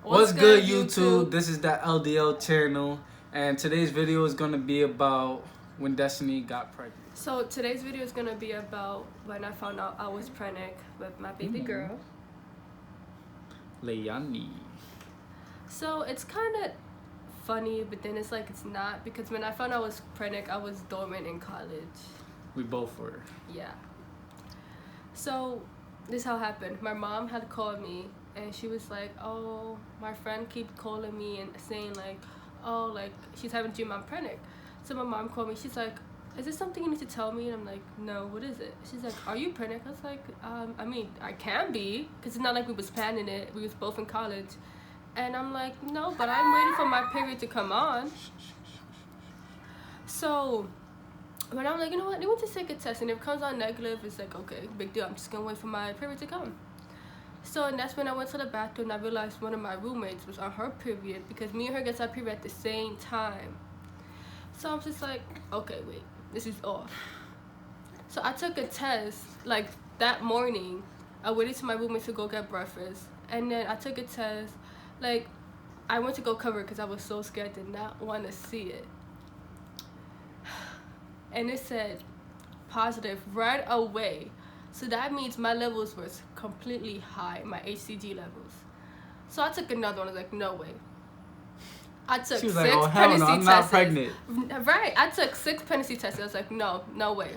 What's good, YouTube? This is the LDL channel, and today's video is gonna be about when Destiny got pregnant. So today's video is gonna be about when I found out I was pregnant with my baby girl. Leilani. So it's kind of funny, but then it's like it's not, because when I found out I was pregnant, I was dormant in college. We both were. Yeah. So this how it happened. My mom had called me and she was like, "Oh, my friend keep calling me and saying like, oh, like she's having a dream I'm pregnant." So my mom called me. She's like, "Is this something you need to tell me?" And I'm like, "No, what is it?" She's like, "Are you pregnant?" I was like, I mean, I can be, because it's not like we was planning it. We was both in college. And I'm like, "No, but I'm waiting for my period to come on." So when I'm like, you know what, they want to take a test, and if it comes out negative, it's like, okay, big deal. I'm just gonna wait for my period to come. So, and that's when I went to the bathroom and I realized one of my roommates was on her period, because me and her gets our period at the same time. So I'm just like, okay, wait, this is off. So I took a test like that morning. I waited to my roommate to go get breakfast, and then I took a test. Like, I went to go cover it because I was so scared, did not want to see it. And it said positive right away. So that means my levels was completely high, my HCG levels. So I took another one. I was like, no way. I took She was 6 like, "Oh hell pregnancy no, I'm not tests. pregnant." Right. I took 6 pregnancy tests. I was like, no way.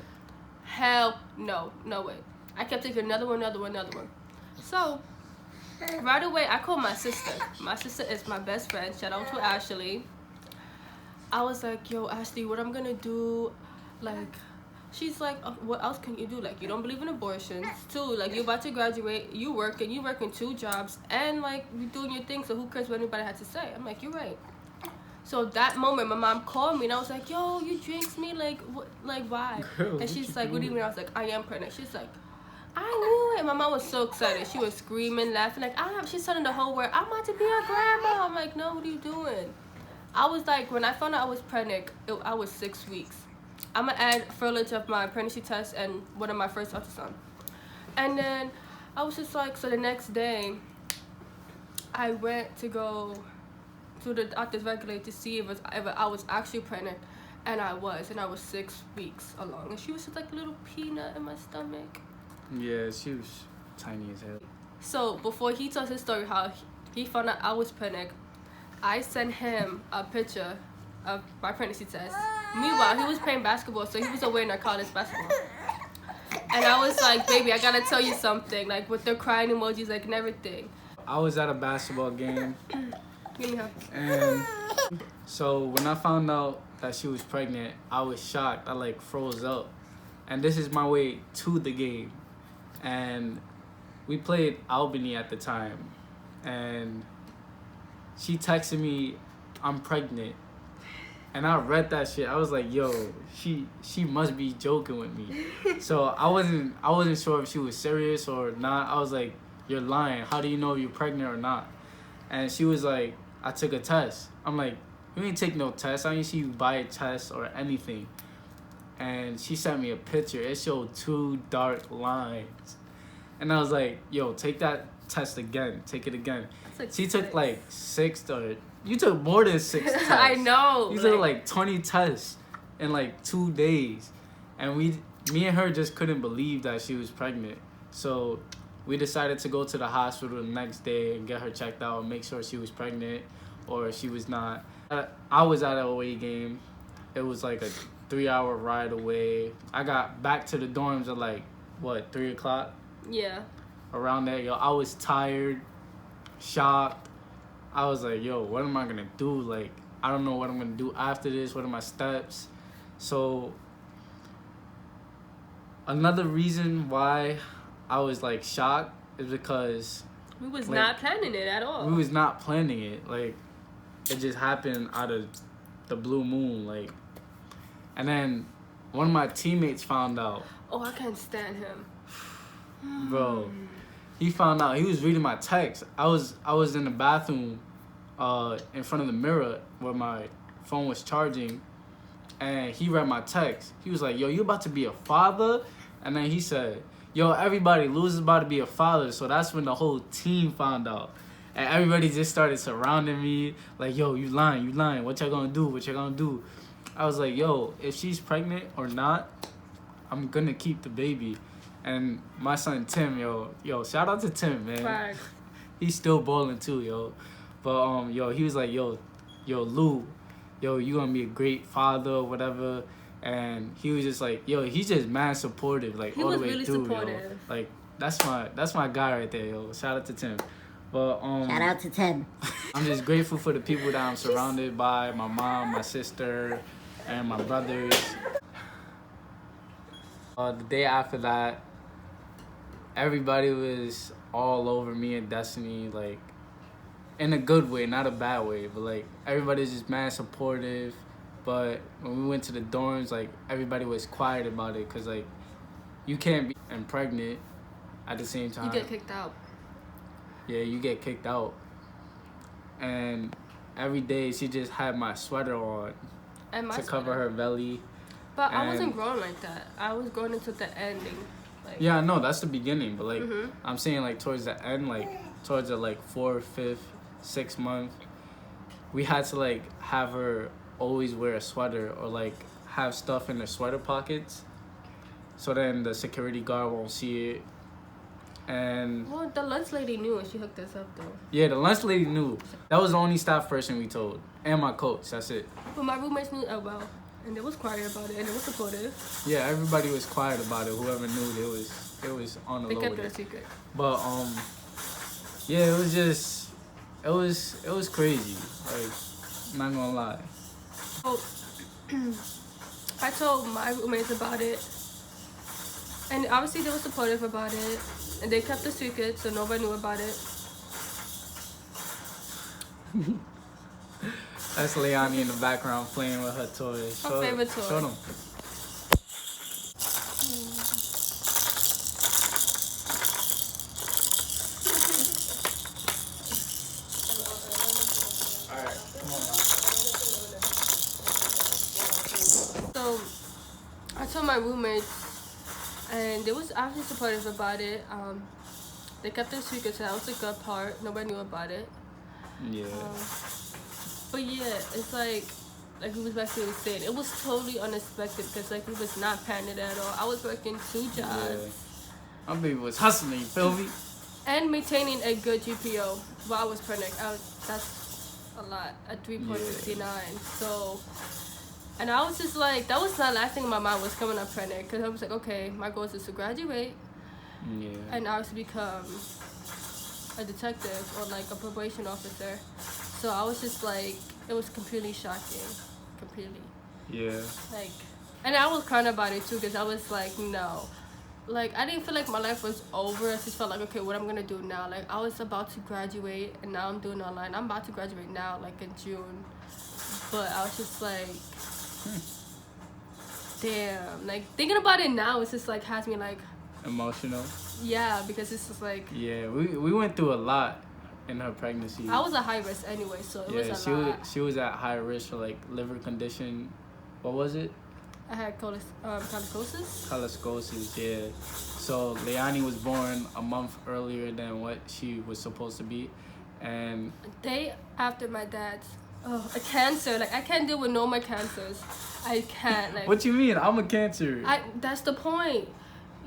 Hell no, no way. I kept taking another one. So right away, I called my sister. My sister is my best friend. Shout out to Ashley. I was like, "Yo, Ashley, what I'm gonna do?" Like, she's like, "What else can you do? Like, you don't believe in abortions, too. Like, you're about to graduate, you working 2 jobs, and like you doing your thing. So who cares what anybody had to say?" I'm like, "You're right." So that moment, my mom called me and I was like, "Yo, you jinxed me. Like, what? Like, why?" Girl, and she's like, "What do you mean?" I was like, "I am pregnant." She's like, "I knew it." My mom was so excited. She was screaming, laughing, like, she's telling the whole world, "I'm about to be a grandma." I'm like, "No, what are you doing?" I was like, when I found out I was pregnant, I was 6 weeks. I'm gonna add footage of my pregnancy test and one of my first ultrasound. And then I was just like, so the next day, I went to go to the doctor's regularly to see if I was actually pregnant, and I was 6 weeks along, and she was just like a little peanut in my stomach. Yeah, she was tiny as hell. So before he tells his story how he found out I was pregnant, I sent him a picture of my pregnancy test. Meanwhile, he was playing basketball, so he was away in our college basketball. And I was like, "Baby, I gotta tell you something," like with the crying emojis, like, and everything. I was at a basketball game, Give me her. and so when I found out that she was pregnant, I was shocked. I like froze up, and this is my way to the game, and we played Albany at the time, and she texted me, "I'm pregnant." And I read that shit. I was like, "Yo, she must be joking with me." So I wasn't sure if she was serious or not. I was like, "You're lying. How do you know if you're pregnant or not?" And she was like, "I took a test." I'm like, "You ain't take no test. I didn't see you buy a test or anything." And she sent me a picture. It showed 2 dark lines. And I was like, "Yo, take that test again. Take it again." She took like 6 or... You took more than 6 tests. I know. You took like 20 tests in like 2 days. And me and her just couldn't believe that she was pregnant. So we decided to go to the hospital the next day and get her checked out and make sure she was pregnant or she was not. I was at an away game. It was like a 3-hour ride away. I got back to the dorms at like, 3 o'clock? Yeah. Around there, yo, I was tired, shocked. I was like, "Yo, what am I gonna do? Like, I don't know what I'm gonna do after this. What are my steps?" So another reason why I was like shocked is because We was like, not planning it at all. we was not planning it. Like, it just happened out of the blue moon. Like, and then one of my teammates found out. Oh, I can't stand him. Bro, he found out. He was reading my text. I was in the bathroom in front of the mirror where my phone was charging, and he read my text. He was like, "Yo, you about to be a father?" And then he said, "Yo, everybody, Luz is about to be a father." So that's when the whole team found out. And everybody just started surrounding me, like, yo, you lying, what y'all gonna do? I was like, yo, if she's pregnant or not, I'm gonna keep the baby. And my son Tim, yo, shout out to Tim, man. Right. He's still balling too, yo. But yo, he was like, yo, Lou, yo, you gonna be a great father or whatever. And he was just like, yo, he's just mad supportive, like He all the was way really through, supportive. yo. Like that's my guy right there, yo. Shout out to Tim. But Shout out to Tim. I'm just grateful for the people that I'm surrounded by, my mom, my sister, and my brothers. The day after that, everybody was all over me and Destiny, like, in a good way, not a bad way, but, like, everybody's just mad supportive. But when we went to the dorms, like, everybody was quiet about it because, like, you can't be and pregnant at the same time. You get kicked out. Yeah, you get kicked out. And every day she just had my sweater on And my to cover sweater. her belly. But I wasn't and- growing like that. I was growing into the ending. Like, Yeah, I know, that's the beginning. But, like, Mhm. I'm saying, like, towards the end, like, towards the, like, 4th, 5th, 6th month, we had to, like, have her always wear a sweater or, like, have stuff in the sweater pockets so then the security guard won't see it. And Well, the lunch lady knew and she hooked us up though. yeah, the lunch lady knew. That was the only staff person we told. And my coach, that's it. But my roommates knew as well. And they was quiet about it and they was supportive. Yeah, everybody was quiet about it. Whoever knew, it was on the They low kept with it a it. secret. But yeah, it was just it was crazy. Like, I'm not gonna lie. So I told my roommates about it. And obviously they were supportive about it. And they kept the secret so nobody knew about it. That's Leonie in the background playing with her toys. Her favorite toy. Show them. Alright, come on now. So I told my roommates and they was actually supportive about it. They kept their secret, so that was the good part. Nobody knew about it. Yeah. But yeah, it's like we was basically saying, it was totally unexpected because like we was not planning it at all. I was working 2 jobs Yeah. My baby was hustling, you feel me? and maintaining a good GPO while I was pregnant. That's a lot, at 3.69. So, and I was just like, that was the last thing in my mind was coming up pregnant because I was like, okay, my goal is to graduate Yeah. and obviously become a detective or like a probation officer. So I was just like, it was completely shocking. Completely. Yeah. Like, and I was crying about it too because I was like, no. Like, I didn't feel like my life was over. I just felt like, okay, what I'm going to do now? Like, I was about to graduate and now I'm doing online. I'm about to graduate now, like in June. But I was just like, damn. Like, thinking about it now, it's just like, has me like, Emotional. yeah, because it's just like, Yeah, we went through a lot in her pregnancy. I was a high risk anyway, so it Yeah, was a lot. she was at high risk for like liver condition. What was it? I had colicosis. Cholescosis, yeah. So Leonie was born a month earlier than what she was supposed to be, and Day after my dad's a cancer. Like, I can't deal with no more cancers. I can't. Like, what you mean? I'm a cancer. that's the point.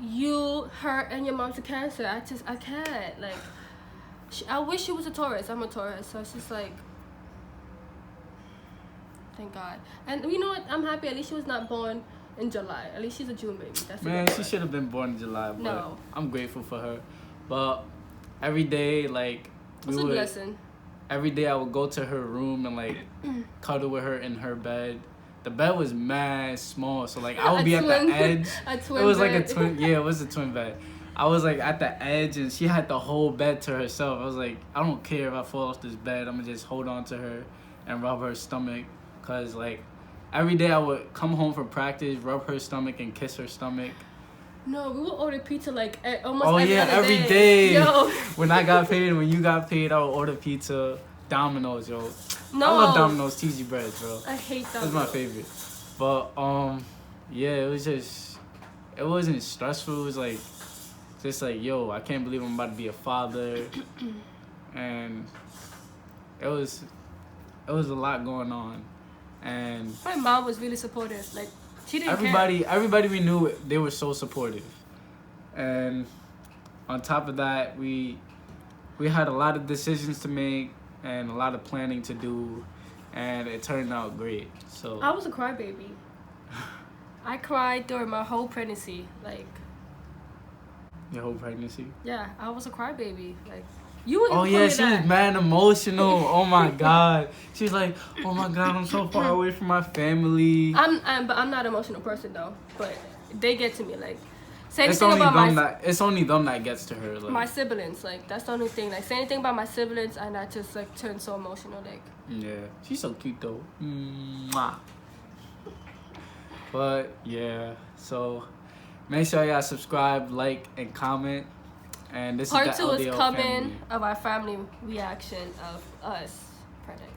You, her, and your mom's a cancer. I can't. Like, I wish she was a Taurus. I'm a Taurus, so it's just like, thank God. And you know what? I'm happy. At least she was not born in July. At least she's a June baby. That's the Man, good she part. should have been born in July, but No. I'm grateful for her. But every day, like, It's a blessing. every day I would go to her room and like cuddle with her in her bed. The bed was mad small, so like I would be at the edge. A twin It was like a bed. twin. Yeah, it was a twin bed. I was like at the edge, and she had the whole bed to herself. I was like, I don't care if I fall off this bed. I'm gonna just hold on to her and rub her stomach, cause like every day I would come home from practice, rub her stomach and kiss her stomach. No, we would order pizza like almost Oh every yeah, other every day. day. Yo, When I got paid, when you got paid, I would order pizza, Domino's, yo. no. I love Domino's cheesy breads, bro. I hate that. That's my favorite. But yeah, it wasn't stressful. It was like just like, yo, I can't believe I'm about to be a father. and it was a lot going on, and My mom was really supportive. Like, she didn't care. everybody we knew, they were so supportive, and on top of that, we had a lot of decisions to make and a lot of planning to do, and it turned out great. So I was a crybaby. I cried during my whole pregnancy. Like, your whole pregnancy. yeah, I was a crybaby. Like, you wouldn't Oh call yeah, me she that. was mad emotional. Oh my god, she was like, "Oh my god, I'm so far away from my family." But I'm not an emotional person though. But they get to me. Like, say It's anything only about them it's only them that gets to her. Like, my siblings. Like, that's the only thing. Like, say anything about my siblings, and I just like turn so emotional. Like, yeah, she's so cute though. Mwah. But yeah, so make sure y'all subscribe, like, and comment. And this part is the 2 is LDL coming family. of our family reaction of us pregnant.